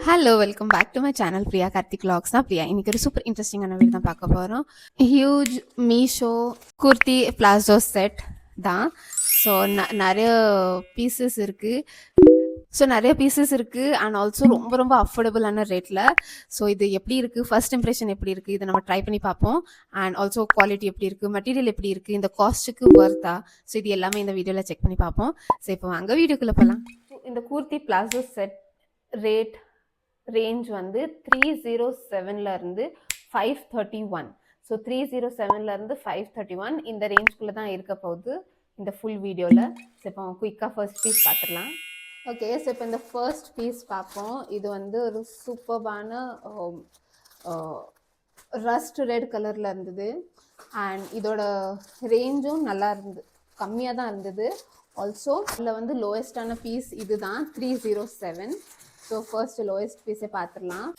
Hello welcome back to my channel Priya Karthik vlogs தான் பிரியா. இன்னைக்கு ஒரு சூப்பர் இன்ட்ரெஸ்டிங்கான வீடியோ தான் பார்க்க போகிறோம். Huge Meesho kurti palazzo set தான். ஸோ நிறைய பீசஸ் இருக்குது அண்ட் ஆல்சோ ரொம்ப ரொம்ப அஃபோர்டபுளான ரேட்டில். ஸோ இது எப்படி இருக்குது, ஃபர்ஸ்ட் இம்ப்ரெஷன் எப்படி இருக்குது, இதை நம்ம ட்ரை பண்ணி பார்ப்போம். அண்ட் ஆல்சோ குவாலிட்டி எப்படி இருக்குது, மெட்டீரியல் எப்படி இருக்குது, இந்த காஸ்ட்டுக்கு ஒர்த்தா, ஸோ இது எல்லாமே இந்த வீடியோவில் செக் பண்ணி பார்ப்போம். ஸோ இப்போ வாங்க வீடியோக்குள்ளே போகலாம். இந்த kurti palazzo set rate range வந்து 307 இருந்து 531. ஸோ 307 இருந்து 531 இந்த ரேஞ்ச்குள்ளே தான் இருக்க போகுது இந்த ஃபுல் வீடியோவில். ஸோ இப்போ குயிக்காக ஃபர்ஸ்ட் பீஸ் பார்த்துடலாம். ஓகே, ஸோ இப்போ இந்த ஃபர்ஸ்ட் பீஸ் பார்ப்போம். இது வந்து ஒரு சூப்பர்பான ரஸ்ட் ரெட் கலரில் இருந்தது. அண்ட் இதோட ரேஞ்சும் நல்லா இருந்தது, கம்மியாக தான் இருந்தது. ஆல்சோ இதில் வந்து லோயஸ்டான பீஸ் இது தான் 307. ஸோ ஃபர்ஸ்ட் லோயஸ்ட் பீஸை பார்த்துடலாம்.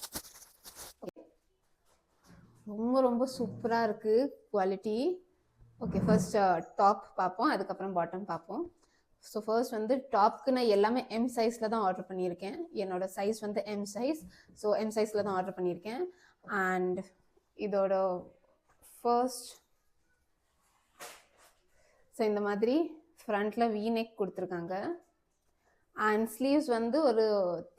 ரொம்ப ரொம்ப சூப்பராக இருக்குது குவாலிட்டி. ஓகே, ஃபர்ஸ்ட் டாப் பார்ப்போம், அதுக்கப்புறம் பாட்டம் பார்ப்போம். ஸோ ஃபர்ஸ்ட் வந்து டாப்க்கு நான் எல்லாமே எம் சைஸில் தான் ஆர்டர் பண்ணியிருக்கேன். என்னோட சைஸ் வந்து எம் சைஸ். ஸோ எம் சைஸில் தான் ஆர்டர் பண்ணியிருக்கேன். அண்ட் இதோட ஃபர்ஸ்ட் ஸோ இந்த மாதிரி ஃப்ரண்ட்டில் வி நெக் கொடுத்துருக்காங்க. அண்ட் ஸ்லீவ்ஸ் வந்து ஒரு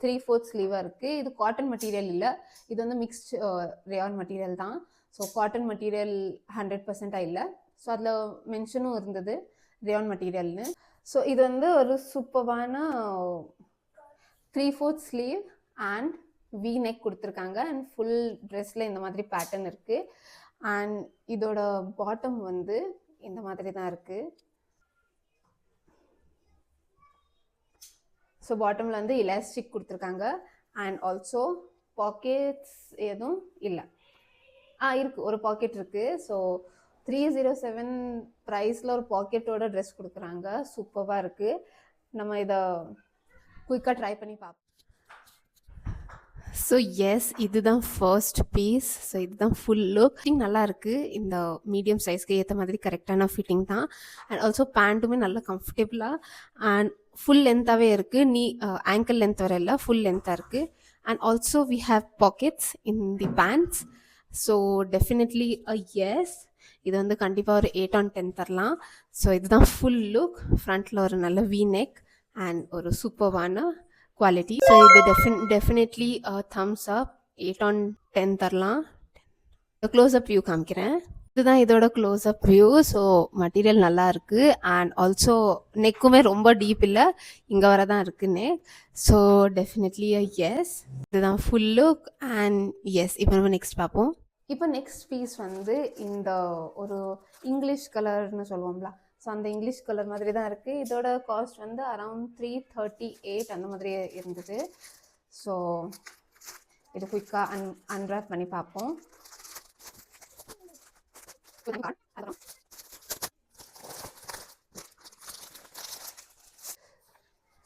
3/4 ஸ்லீவாக இருக்குது. இது காட்டன் மெட்டீரியல் இல்லை, இது வந்து மிக்ஸ்ட் ரேயான் மெட்டீரியல் தான். ஸோ காட்டன் மெட்டீரியல் 100% இல்லை. ஸோ அதில் மென்ஷனும் இருந்தது ரேயான் மெட்டீரியல்னு. ஸோ இது வந்து ஒரு சூப்பரான 3/4 ஸ்லீவ் அண்ட் வி நெக் கொடுத்துருக்காங்க. அண்ட் ஃபுல் ட்ரெஸ்ஸில் இந்த மாதிரி பேட்டர்ன் இருக்குது. அண்ட் இதோட பாட்டம் வந்து இந்த மாதிரி தான் இருக்குது. ஸோ பாட்டமில் வந்து எலாஸ்டிக் கொடுத்துருக்காங்க. அண்ட் ஆல்சோ பாக்கெட்ஸ் எதுவும் இல்லை, இருக்குது, ஒரு பாக்கெட் இருக்குது. ஸோ 307 ப்ரைஸில் ஒரு பாக்கெட்டோட ட்ரெஸ் கொடுக்குறாங்க. சூப்பராக இருக்குது. நம்ம இதை குயிக்காக ட்ரை பண்ணி பார்ப்போம். ஸோ எஸ், இதுதான் ஃபர்ஸ்ட் பீஸ். ஸோ இதுதான் ஃபுல் லுக். நல்லா இருக்குது. இந்த மீடியம் சைஸ்க்கு ஏற்ற மாதிரி கரெக்டான ஃபிட்டிங் தான். அண்ட் ஆல்சோ பேண்ட்டுமே நல்லா கம்ஃபர்டபுளாக அண்ட் ஃபுல் லென்த்தாகவே இருக்குது. நீ ஆங்கிள் லென்த் வர இல்லை, ஃபுல் லென்த்தாக இருக்குது. And also we have pockets in the pants. So definitely yes, இது வந்து கண்டிப்பாக ஒரு 8/10 தரலாம். ஸோ இதுதான் ஃபுல் லுக். ஃப்ரண்ட்டில் ஒரு நல்ல வி நெக் அண்ட் ஒரு சூப்பர்வான குவாலிட்டி. ஸோ இது டெஃபினெட்லி தம்ஸ் அப், 8/10 தரலாம். க்ளோஸ்அப் வியூ காமிக்கிறேன். இதுதான் இதோட க்ளோஸ்அப் வியூ. ஸோ மெட்டீரியல் நல்லா இருக்குது. அண்ட் ஆல்சோ நெக்குமே ரொம்ப டீப் இல்லை, இங்கே வர தான் இருக்குன்னு. ஸோ டெஃபினெட்லி எஸ், இதுதான் ஃபுல் லுக். அண்ட் எஸ், இப்போ நம்ம நெக்ஸ்ட் பார்ப்போம். இப்போ நெக்ஸ்ட் பீஸ் வந்து இந்த ஒரு இங்கிலீஷ் கலர்னு சொல்லுவோம்ல, ஸோ அந்த இங்கிலீஷ் கலர் மாதிரி தான் இருக்குது. இதோட காஸ்ட் வந்து அரவுண்ட் 338 அந்த மாதிரி இருந்தது. ஸோ இது குயிக்காக அன்ராப் பண்ணி பார்ப்போம்.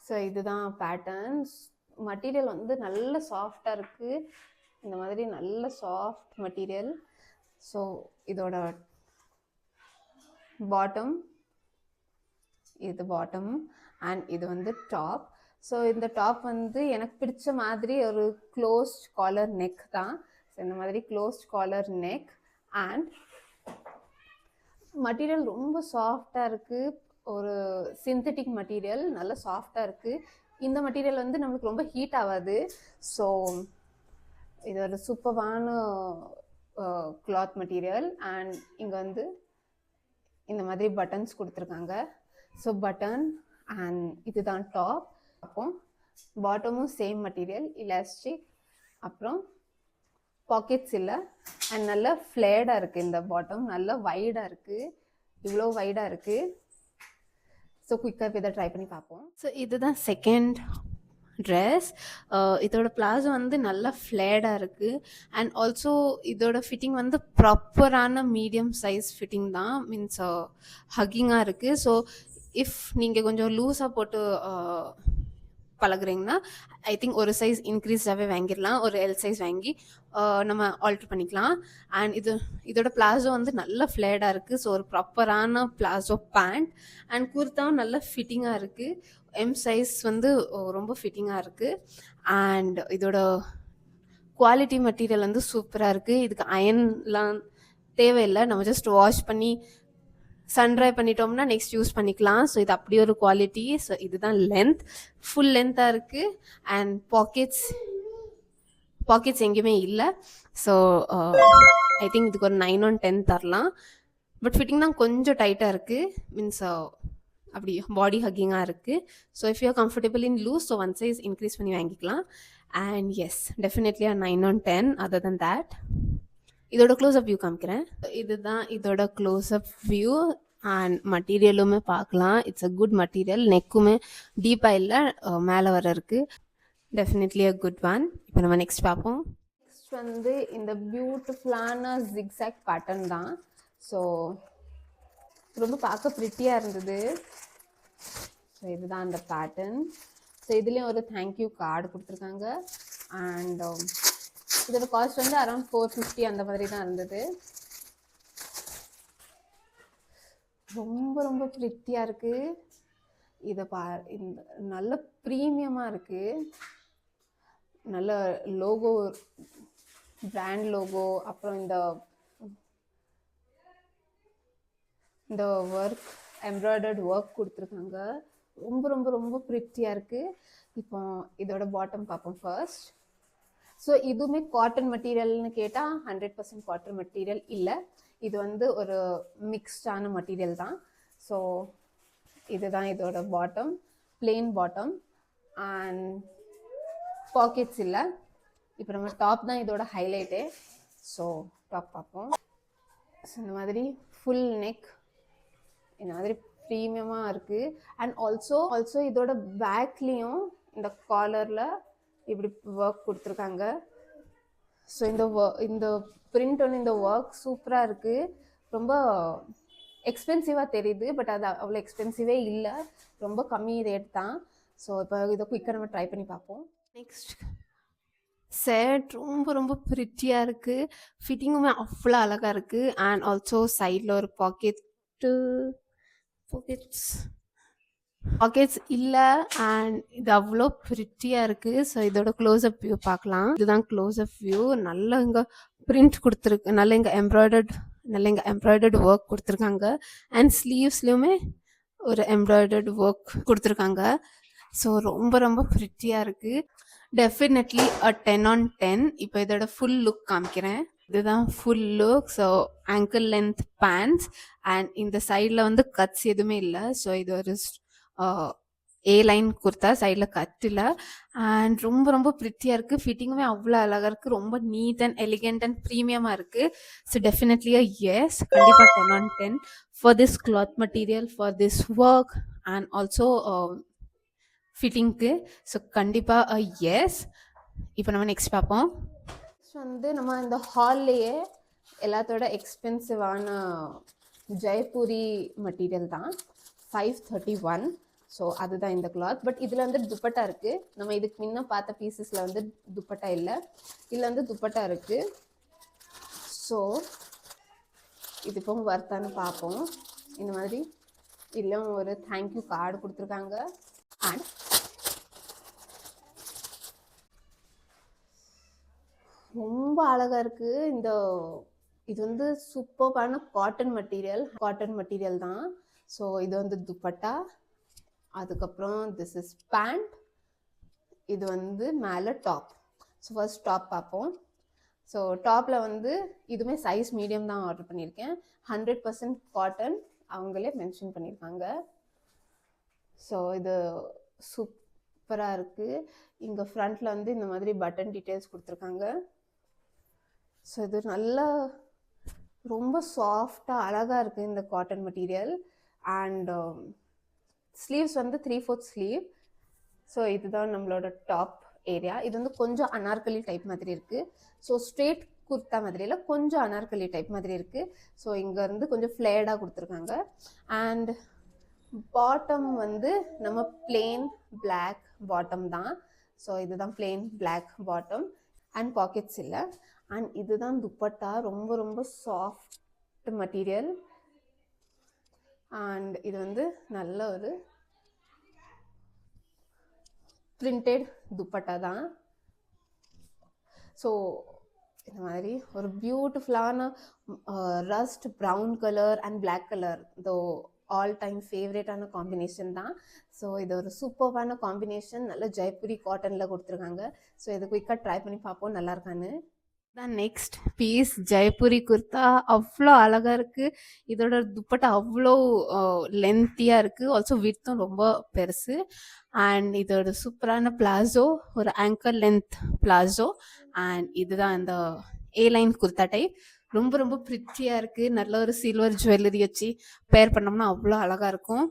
ஸோ இதுதான் பேட்டர்ன்ஸ். மெட்டீரியல் வந்து நல்ல சாஃப்டாக இருக்குது, இந்த மாதிரி நல்ல சாஃப்ட் மெட்டீரியல். ஸோ இதோட பாட்டம், இது பாட்டம் அண்ட் இது வந்து டாப். ஸோ இந்த டாப் வந்து எனக்கு பிடிச்ச மாதிரி ஒரு க்ளோஸ்ட் காலர் நெக் தான். ஸோ இந்த மாதிரி closed collar neck and material ரொம்ப சாஃப்டாக இருக்குது. ஒரு சிந்தட்டிக் மெட்டீரியல், நல்ல சாஃப்டாக இருக்குது. இந்த மெட்டீரியல் வந்து நம்மளுக்கு ரொம்ப ஹீட் ஆகாது. ஸோ இது ஒரு சூப்பரான கிளாத் மெட்டீரியல். அண்ட் இங்கே வந்து இந்த மாதிரி பட்டன்ஸ் கொடுத்துருக்காங்க. ஸோ பட்டன் அண்ட் இதுதான் டாப். அப்போ பாட்டமும் சேம் மெட்டீரியல், எலாஸ்டிக். அப்புறம் பாக்கெட்ஸ் இல்லை அண்ட் நல்லா ஃப்ளேடாக இருக்குது. இந்த பாட்டம் நல்லா வைடாக இருக்குது, இவ்வளோ வைடாக இருக்குது. ஸோ குயிக்காக இப்போ இதை ட்ரை பண்ணி பார்ப்போம். ஸோ இதுதான் செகண்ட் ட்ரெஸ். இதோட பிளாசோ வந்து நல்லா ஃப்ளேடாக இருக்குது. அண்ட் ஆல்சோ இதோட ஃபிட்டிங் வந்து ப்ராப்பரான மீடியம் சைஸ் ஃபிட்டிங் தான், மீன்ஸ் ஹக்கிங்காக இருக்குது. ஸோ இஃப் நீங்கள் கொஞ்சம் லூஸாக போட்டு பழகுறீங்கன்னா ஐ திங்க் ஒரு சைஸ் இன்க்ரீஸாகவே வாங்கிடலாம், ஒரு எல் சைஸ் வாங்கி நம்ம ஆல்ட்ரு பண்ணிக்கலாம். அண்ட் இதோட பிளாசோ வந்து நல்ல ஃப்ளேடாக இருக்குது. ஸோ ஒரு ப்ராப்பரான பிளாசோ பேண்ட். அண்ட் குர்த்தாவும் நல்ல ஃபிட்டிங்காக இருக்குது. எம் சைஸ் வந்து ரொம்ப ஃபிட்டிங்காக இருக்குது. அண்ட் இதோட குவாலிட்டி மெட்டீரியல் வந்து சூப்பராக இருக்குது. இதுக்கு அயன்லாம் தேவையில்லை, நம்ம ஜஸ்ட் வாஷ் பண்ணி சன் ட்ரை பண்ணிட்டோம்னா நெக்ஸ்ட் யூஸ் பண்ணிக்கலாம். ஸோ இது அப்படி ஒரு குவாலிட்டி. ஸோ இதுதான் லென்த், ஃபுல் லென்த்தாக இருக்குது. அண்ட் பாக்கெட்ஸ் எங்கேயுமே இல்லை. ஸோ ஐ திங்க் இதுக்கு ஒரு 9 on 10 தரலாம். பட் ஃபிட்டிங் தான் கொஞ்சம் டைட்டாக இருக்குது, மீன்ஸ் அப்படி பாடி ஹக்கிங்காக இருக்குது. So if you are comfortable in loose, so one size increase பண்ணி வாங்கிக்கலாம். And yes, definitely a 9 on 10. Other than that, இதோட க்ளோஸ்அப் வியூ காமிக்கிறேன். இதுதான் இதோட க்ளோஸ்அப் வியூ. அண்ட் மெட்டீரியலுமே பார்க்கலாம், இட்ஸ் அ குட் மெட்டீரியல். நெக்குமே டீப்பாக இல்லை, மேலே வர இருக்குது. Definitely a good one. இப்போ நம்ம நெக்ஸ்ட் பார்ப்போம். நெக்ஸ்ட் வந்து இந்த பியூட்டிஃபுல்லான ஜிக்ஸாக் பேட்டர்ன் தான். ஸோ ரொம்ப பார்க்க ப்ரிட்டியாக இருந்தது. ஸோ இதுதான் அந்த பேட்டர்ன். ஸோ இதுலேயும் ஒரு தேங்க்யூ கார்டு கொடுத்துருக்காங்க. அண்ட் இதோட காஸ்ட் வந்து அரௌண்ட் 450 அந்த மாதிரி தான் இருந்தது. ரொம்ப ரொம்ப ப்ரிட்டியாக இருக்குது. இதை இந்த நல்ல ப்ரீமியமாக இருக்குது. நல்ல லோகோ, பிராண்ட் லோகோ, அப்புறம் இந்த ஒர்க், எம்ப்ராய்டர்ட் ஒர்க் கொடுத்துருக்காங்க. ரொம்ப ரொம்ப ரொம்ப ப்ரிட்டியாக இருக்குது. இப்போ இதோட பாட்டம் பார்ப்போம் ஃபர்ஸ்ட். ஸோ இதுவுமே காட்டன் மெட்டீரியல்னு கேட்டால் 100% காட்டன் மெட்டீரியல் இல்லை. இது வந்து ஒரு மிக்ஸ்டான மெட்டீரியல் தான். ஸோ இதுதான் இதோட bottom, plain bottom. And pockets இல்லை. இப்போ நம்ம டாப் தான் இதோட ஹைலைட்டே. ஸோ டாப் பார்ப்போம். ஸோ இந்த மாதிரி ஃபுல் நெக், இந்த மாதிரி ப்ரீமியமாக இருக்குது. அண்ட் ஆல்சோ இதோட பேக்லேயும் இந்த காலரில் இப்படி ஒர்க் கொடுத்துருக்காங்க. ஸோ இந்த பிரிண்ட் ஒன்று, இந்த ஒர்க் சூப்பராக இருக்குது. ரொம்ப எக்ஸ்பென்சிவாக தெரியுது, பட் அது அவ்வளோ எக்ஸ்பென்சிவே இல்லை, ரொம்ப கம்மி ரேட் தான். ஸோ இப்போ இதை குயிக்காக நம்ம ட்ரை பண்ணி பார்ப்போம். நெக்ஸ்ட் செட் ரொம்ப ரொம்ப ப்ரிட்டியாக இருக்குது. ஃபிட்டிங்குமே அவ்வளோ அழகாக இருக்குது. அண்ட் ஆல்சோ சைடில் ஒரு பாக்கெட்ஸ் இல்லை. அண்ட் இது அவ்வளோ ப்ரிட்டியாக இருக்குது. ஸோ இதோட க்ளோஸ்அப் வியூ பார்க்கலாம். இதுதான் க்ளோஸ்அப் வியூ. நல்ல இங்கே பிரிண்ட் கொடுத்துருக்கு, நல்ல இங்கே எம்ப்ராய்டர்டு ஒர்க் கொடுத்துருக்காங்க. அண்ட் ஸ்லீவ்ஸ்லேயுமே ஒரு எம்ப்ராய்டர்டு ஒர்க் கொடுத்துருக்காங்க. ஸோ ரொம்ப ரொம்ப ப்ரிட்டியாக இருக்குது. Definitely a 10 on 10. இப்போ இதோட ஃபுல் லுக் காமிக்கிறேன். இதுதான் full look. So ankle length pants. And இந்த சைடில் வந்து கட்ஸ் எதுவுமே இல்லை. ஸோ இது ஒரு ஏ லைன் குர்த்தா, சைடில் கட் இல்லை. அண்ட் ரொம்ப ரொம்ப ப்ரிட்டியாக இருக்குது. ஃபிட்டிங்குமே அவ்வளோ அழகாக இருக்குது. ரொம்ப நீட் அண்ட் எலிகெண்ட் அண்ட் ப்ரீமியமாக இருக்குது. ஸோ டெஃபினெட்லி எஸ், கண்டிப்பாக 10 on 10 for this cloth material, for this work and also ஃபிட்டிங்க்கு. ஸோ கண்டிப்பாக எஸ். இப்போ நம்ம நெக்ஸ்ட் பார்ப்போம். நெக்ஸ்ட் வந்து நம்ம இந்த ஹால்லையே எல்லாத்தோட எக்ஸ்பென்சிவான ஜெய்ப்பூரி மெட்டீரியல் தான், 531. ஸோ அதுதான் இந்த கிளாத். பட் இதில் வந்து துப்பட்டா இருக்குது. நம்ம இதுக்கு முன்ன பார்த்த பீசஸில் வந்து துப்பட்டா இல்லை, இதில் வந்து துப்பட்டா இருக்குது. ஸோ இது இப்போ வர்த்தான்னு பார்ப்போம். இந்த மாதிரி இதுலேயும் ஒரு தேங்க்யூ கார்டு கொடுத்துருக்காங்க. அண்ட் ரொம்ப அழகாக இருக்குது. இது வந்து சூப்பர்பான காட்டன் மெட்டீரியல் தான். ஸோ இது வந்து துப்பட்டா. அதுக்கப்புறம் திஸ் இஸ் பேண்ட். இது வந்து மேலே டாப். ஸோ ஃபர்ஸ்ட் டாப் பார்ப்போம். ஸோ டாப்பில் வந்து இதுவுமே சைஸ் மீடியம் தான் ஆர்டர் பண்ணியிருக்கேன். 100% காட்டன் அவங்களே மென்ஷன் பண்ணியிருக்காங்க. ஸோ இது சூப்பராக இருக்குது. இங்கே ஃப்ரண்ட்டில் வந்து இந்த மாதிரி பட்டன் டீட்டெயில்ஸ் கொடுத்துருக்காங்க. ஸோ இது நல்லா ரொம்ப சாஃப்டாக அழகாக இருக்குது இந்த காட்டன் மெட்டீரியல். அண்ட் ஸ்லீவ்ஸ் வந்து 3/4 ஸ்லீவ். ஸோ இதுதான் நம்மளோட டாப் ஏரியா. இது வந்து கொஞ்சம் அனார்கலி டைப் மாதிரி இருக்குது. ஸோ ஸ்ட்ரெயிட் குர்த்தா மாதிரி இல்லை, கொஞ்சம் அனார்கலி டைப் மாதிரி இருக்குது. ஸோ இங்கேருந்து கொஞ்சம் ஃப்ளேடாக கொடுத்துருக்காங்க. அண்ட் பாட்டம் வந்து நம்ம பிளெயின் பிளாக் பாட்டம் தான். ஸோ இதுதான் plain black bottom. And pockets இல்லை. அண்ட் இதுதான் துப்பட்டா. ரொம்ப ரொம்ப சாஃப்ட் மெட்டீரியல். அண்ட் இது வந்து நல்ல ஒரு பிரிண்டட் துப்பட்டா தான். ஸோ இந்த மாதிரி ஒரு பியூட்டிஃபுல்லான rust brown colour and black colour though all time ஃபேவரேட்டான காம்பினேஷன் தான். ஸோ இது ஒரு சூப்பர்வான காம்பினேஷன், நல்ல ஜெய்ப்பூரி காட்டனில் கொடுத்துருக்காங்க. ஸோ இது குயிக்காக ட்ரை பண்ணி பார்ப்போம் நல்லா இருக்கான்னு. தான் நெக்ஸ்ட் பீஸ் ஜெய்ப்பூரி குர்த்தா. அவ்வளோ அழகாக இருக்குது. இதோட துப்பட்டா அவ்வளோ லென்த்தியாக இருக்குது. ஆல்சோ விட்த்தும் ரொம்ப பெருசு. அண்ட் இதோட சூப்பரான பிளாசோ, ஒரு ஆங்கர் லென்த் பிளாசோ. அண்ட் இதுதான் இந்த ஏ லைன் குர்த்தா டைப். ரொம்ப ரொம்ப ப்ரிட்டியாக இருக்குது. நல்ல ஒரு சில்வர் ஜுவல்லரி வச்சு பேர் பண்ணோம்னா அவ்வளோ அழகாக இருக்கும்.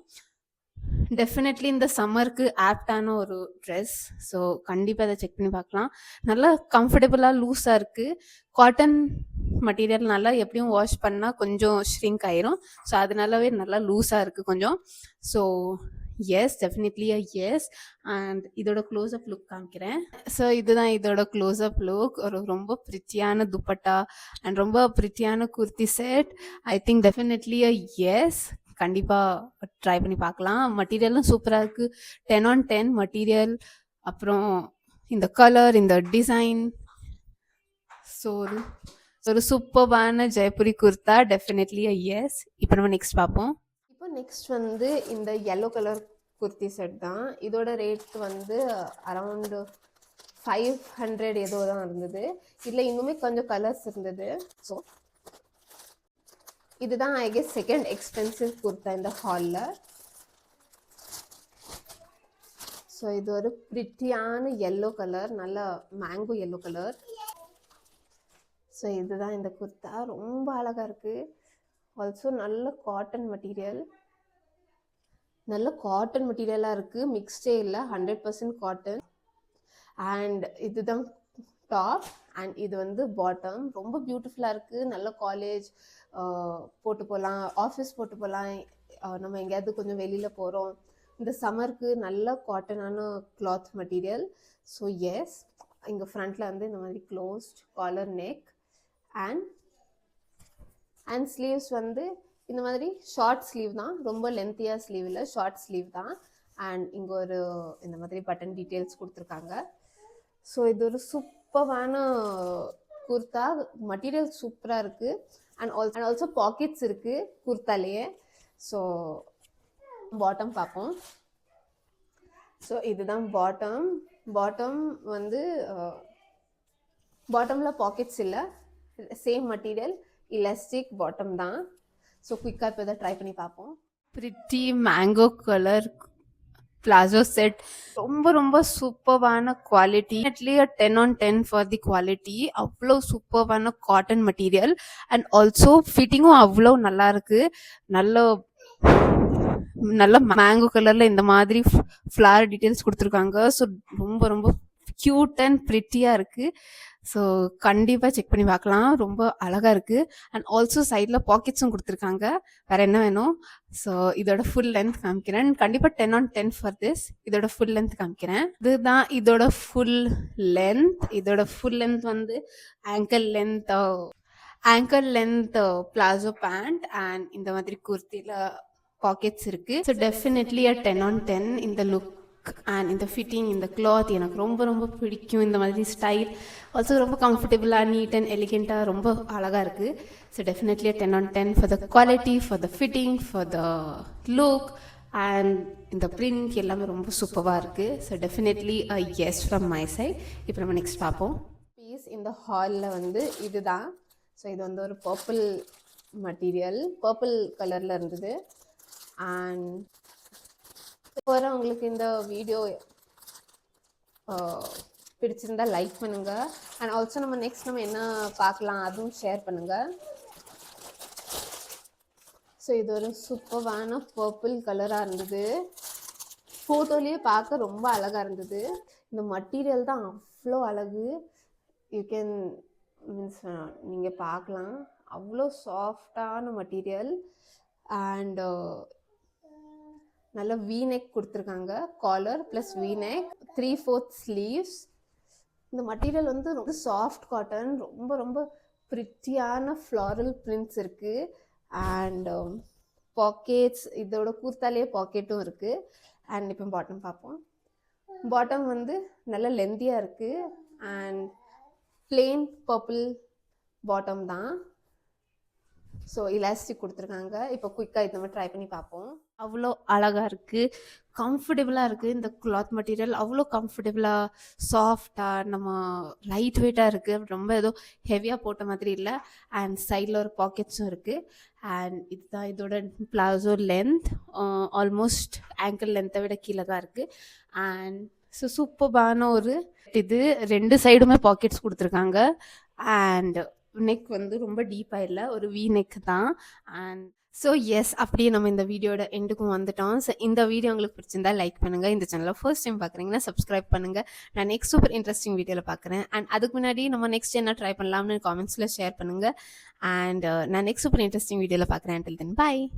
டெஃபினெட்லி இந்த சம்மருக்கு ஆப்டான ஒரு ட்ரெஸ். ஸோ கண்டிப்பாக அதை செக் பண்ணி பார்க்கலாம். நல்லா கம்ஃபர்டபுளாக லூஸாக இருக்குது. காட்டன் மெட்டீரியல்னால எப்படியும் வாஷ் பண்ணால் கொஞ்சம் ஷ்ரிங்க் ஆயிரும். ஸோ அதனாலவே நல்லா லூஸாக இருக்குது கொஞ்சம். So yes, definitely yes. And இதோட க்ளோஸ்அப் லுக் காமிக்கிறேன். ஸோ இதுதான் இதோட க்ளோஸ்அப் லுக். ஒரு ரொம்ப ப்ரிட்டியான துப்பட்டா அண்ட் ரொம்ப ப்ரிட்டியான kurti set. I think definitely yes. கண்டிப்பாக ட்ரை பண்ணி பார்க்கலாம். மெட்டீரியலும் சூப்பராக இருக்குது. 10/10 மெட்டீரியல். அப்புறம் இந்த கலர், இந்த டிசைன். ஸோ ஒரு சூப்பர்பான ஜெய்ப்பூரி குர்த்தா. Definitely yes. இப்போ நம்ம நெக்ஸ்ட் பார்ப்போம். இப்போ நெக்ஸ்ட் வந்து இந்த yellow கலர் குர்த்தி செட் தான். இதோட ரேட் வந்து அரவுண்ட் 500 ஏதோ தான் இருந்தது. இதில் இன்னுமே கொஞ்சம் கலர்ஸ் இருந்தது. ஸோ இதுதான் I guess second expensive kurta இந்த ஹாலில். ஸோ இது ஒரு ப்ரிட்டியான yellow கலர், நல்ல மேங்கோ yellow கலர். ஸோ இதுதான் இந்த குர்த்தா. ரொம்ப அழகாக இருக்குது. ஆல்சோ நல்ல காட்டன் மெட்டீரியல், நல்ல காட்டன் மெட்டீரியலாக இருக்குது. மிக்ஸ்டே இல்லை, 100% காட்டன். அண்ட் இதுதான் டாப் அண்ட் இது வந்து பாட்டம். ரொம்ப பியூட்டிஃபுல்லாக இருக்குது. நல்ல காலேஜ் போட்டு போகலாம், ஆஃபீஸ் போட்டு போகலாம், நம்ம எங்கேயாவது கொஞ்சம் வெளியில் போகிறோம். இந்த சம்மருக்கு நல்ல காட்டனான கிளாத் மெட்டீரியல். ஸோ எஸ், இங்கே ஃப்ரண்ட்டில் வந்து இந்த மாதிரி closed collar neck and sleeves வந்து இந்த மாதிரி ஷார்ட் ஸ்லீவ் தான். ரொம்ப லென்த்தியாக ஸ்லீவ் இல்லை, ஷார்ட் ஸ்லீவ் தான். அண்ட் இங்கே ஒரு இந்த மாதிரி பட்டன் டீட்டெயில்ஸ் கொடுத்துருக்காங்க. ஸோ இது ஒரு சூப்பரான குர்த்தா. மெட்டீரியல் சூப்பராக இருக்குது. அண்ட் ஆல்சோ பாக்கெட்ஸ் இருக்குது குர்த்தாலேயே. ஸோ பாட்டம் பார்ப்போம். ஸோ இதுதான் பாட்டம். பாட்டம் வந்து பாட்டமில் பாக்கெட்ஸ் இல்லை, சேம் மெட்டீரியல், எலாஸ்டிக் பாட்டம் தான். ஸோ குயிக்காக இப்போ இதை ட்ரை பண்ணி பார்ப்போம். Pretty mango colour palazzo set. ரொம்ப ரொம்ப சூப்பர்வான quality. At least 10/10 for the quality. அவ்வளோ சூப்பர்வான காட்டன் மெட்டீரியல் அண்ட் ஆல்சோ ஃபிட்டிங்கும் அவ்வளோ நல்லா இருக்கு. நல்ல மேங்கோ கலரில் இந்த மாதிரி ஃப்ளவர் டீட்டெயில்ஸ் கொடுத்துருக்காங்க. ஸோ ரொம்ப ரொம்ப க்யூட் அண்ட் ப்ரிட்டியாக இருக்குது. ஸோ கண்டிப்பாக செக் பண்ணி பார்க்கலாம். ரொம்ப அழகாக இருக்குது. அண்ட் ஆல்சோ சைடில் பாக்கெட்ஸும் கொடுத்துருக்காங்க. வேறு என்ன வேணும்? ஸோ இதோட ஃபுல் லென்த் காமிக்கிறேன். கண்டிப்பாக 10/10 ஃபார் திஸ். இதோட ஃபுல் லென்த் காமிக்கிறேன். இதுதான் இதோட ஃபுல் லென்த். இதோட ஃபுல் லென்த் வந்து ankle length palazzo pant and இந்த மாதிரி குர்த்தியில் பாக்கெட்ஸ் இருக்குது. So definitely 10/10. இந்த லுக் அண்ட் இந்த ஃபிட்டிங், இந்த கிளாத் எனக்கு ரொம்ப ரொம்ப பிடிக்கும். இந்த மாதிரி ஸ்டைல் ஆல்சோ ரொம்ப கம்ஃபர்டபுளாக, நீட் அண்ட் எலிகெண்ட்டாக ரொம்ப அழகாக இருக்குது. So definitely 10/10 for the quality, for the fitting, for the look and இந்த பிரிண்ட் எல்லாமே ரொம்ப சூப்பராக இருக்குது. So definitely yes from my side. இப்போ நம்ம நெக்ஸ்ட் பார்ப்போம். பீஸ் இந்த ஹாலில் வந்து இதுதான். ஸோ இது வந்து ஒரு பர்பிள் மெட்டீரியல், பர்பிள் கலரில் இருந்தது. அண்ட் உங்களுக்கு இந்த வீடியோ பிடிச்சிருந்தா லைக் பண்ணுங்கள். அண்ட் ஆல்சோ நம்ம நெக்ஸ்ட் நம்ம என்ன பார்க்கலாம் அதுவும் ஷேர் பண்ணுங்கள். ஸோ இது ஒரு சூப்பரான பர்பிள் கலராக இருந்தது. ஃபோட்டோலேயே பார்க்க ரொம்ப அழகாக இருந்தது. இந்த மெட்டீரியல் தான் அவ்வளோ அழகு. யூ கேன் மீன்ஸ் நீங்கள் பார்க்கலாம், அவ்வளோ சாஃப்டான மெட்டீரியல். அண்ட் நல்ல வீநெக் கொடுத்துருக்காங்க. Collar plus V neck, 3/4 sleeves. இந்த மெட்டீரியல் வந்து ரொம்ப சாஃப்ட் காட்டன். ரொம்ப ரொம்ப ப்ரிட்டியான ஃப்ளாரல் பிரிண்ட்ஸ் இருக்குது. அண்ட் பாக்கெட்ஸ், இதோட குர்த்தாலே பாக்கெட்டும் இருக்குது. அண்ட் இப்போ பாட்டம் பார்ப்போம். பாட்டம் வந்து நல்ல லென்த்தியாக இருக்குது அண்ட் plain பர்பிள் பாட்டம் தான். ஸோ எலாஸ்டிக் கொடுத்துருக்காங்க. இப்போ குயிக்காக இது நம்ம ட்ரை பண்ணி பார்ப்போம். அவ்வளோ அழகாக இருக்குது, கம்ஃபர்டபுளாக இருக்குது. இந்த கிளாத் மெட்டீரியல் அவ்வளோ கம்ஃபர்டபுளாக, சாஃப்டாக, நம்ம லைட் வெயிட்டாக இருக்குது. ரொம்ப ஏதோ ஹெவியாக போட்ட மாதிரி இல்லை. அண்ட் சைடில் ஒரு பாக்கெட்ஸும் இருக்குது. அண்ட் இதுதான் இதோட பிளாசோ லென்த். ஆல்மோஸ்ட் ஆங்கிள் லென்த்தை விட கீழே தான் இருக்குது. அண்ட் ஸோ சூப்பர்பான ஒரு இது. 2 சைடுமே பாக்கெட்ஸ் கொடுத்துருக்காங்க. அண்ட் நெக் வந்து ரொம்ப டீப்பாக இல்லை, ஒரு வி நெக் தான். அண்ட் ஸோ எஸ், அப்படியே நம்ம இந்த வீடியோட எண்டுக்கும் வந்துட்டோம். ஸோ இந்த வீடியோ உங்களுக்கு பிடிச்சிருந்தா லைக் பண்ணுங்கள். இந்த சேனலை ஃபர்ஸ்ட் டைம் பார்க்குறீங்கன்னா சப்ஸ்கிரைப் பண்ணுங்கள். நான் நெக்ஸ்ட் சூப்பர் இன்ட்ரெஸ்டிங் வீடியோவில் பார்க்குறேன். அண்ட் அதுக்கு முன்னாடி நம்ம நெக்ஸ்ட் என்ன ட்ரை பண்ணலாம்னு காமெண்ட்ஸில் ஷேர் பண்ணுங்கள். அண்ட் நான் நெக்ஸ்ட் சூப்பர் இன்ட்ரெஸ்டிங் வீடியோவில் பார்க்குறேன். until then bye.